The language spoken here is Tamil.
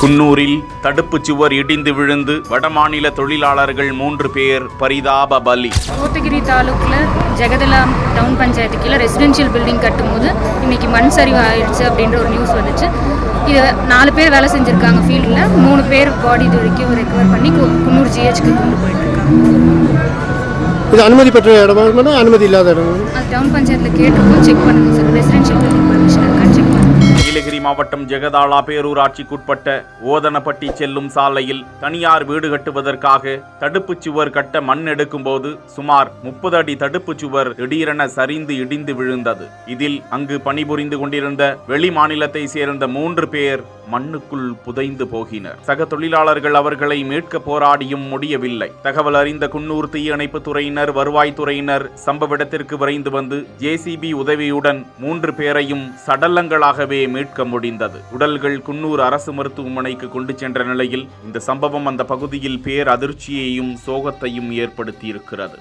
குன்னூரில் தடுப்புச் சுவர் இடிந்து விழுந்து வடமாநில தொழிலாளர்கள் 3 பேர் பரிதாப பலி. கோத்தகிரி தாலுக்கில் ஜெகதலாம் டவுன் பஞ்சாயத்து கீழே ரெசிடென்ஷியல் பில்டிங் கட்டும்போது இன்னைக்கு மண் சரிவு ஆயிடுச்சு அப்படின்ற ஒரு நியூஸ் வந்துச்சு. இது 4 பேர் வேலை செஞ்சுருக்காங்க ஃபீல்டில். 3 பேர் பாடி இது வரைக்கும் ரெக்கவர் பண்ணி குன்னூர் ஜிஹெச்க்கு கொண்டு போயிட்டு இருக்காங்க. இது அனுமதி பெற்ற இடமா அனுமதி இல்லாத இடம்? அது டவுன் பஞ்சாயத்தில் கேட்டிருக்கோம், செக் பண்ணுங்க சார். ரெசிடென்ஷியல் பில்டிங் பர்மிஷன் இருக்கான்னு செக் பண்ணுங்க. நீலகிரி மாவட்டம் ஜெகதாளா பேரூராட்சிக்குட்பட்ட ஓதனப்பட்டி செல்லும் சாலையில் தனியார் வீடு கட்டுவதற்காக தடுப்புச் சுவர் கட்ட மண் எடுக்கும் போது சுமார் 30 அடி தடுப்புச் சுவர் திடீரென சரிந்து இடிந்து விழுந்தது. இதில் அங்கு பணிபுரிந்து கொண்டிருந்த வெளி மாநிலத்தை சேர்ந்த 3 பேர் மண்ணுக்குள் புதைந்து போகினர். சக தொழிலாளர்கள் அவர்களை மீட்க போராடியும் முடியவில்லை. தகவல் அறிந்த குன்னூர் தீயணைப்பு துறையினர், வருவாய்த்துறையினர் சம்பவ இடத்திற்கு விரைந்து வந்து JCB உதவியுடன் 3 பேரையும் சடலங்களாகவே மீட்க முடிந்தது. உடல்கள் குன்னூர் அரசு மருத்துவமனைக்கு கொண்டு சென்ற நிலையில் இந்த சம்பவம் அந்த பகுதியில் பேர் அதிர்ச்சியையும் சோகத்தையும் ஏற்படுத்தியிருக்கிறது.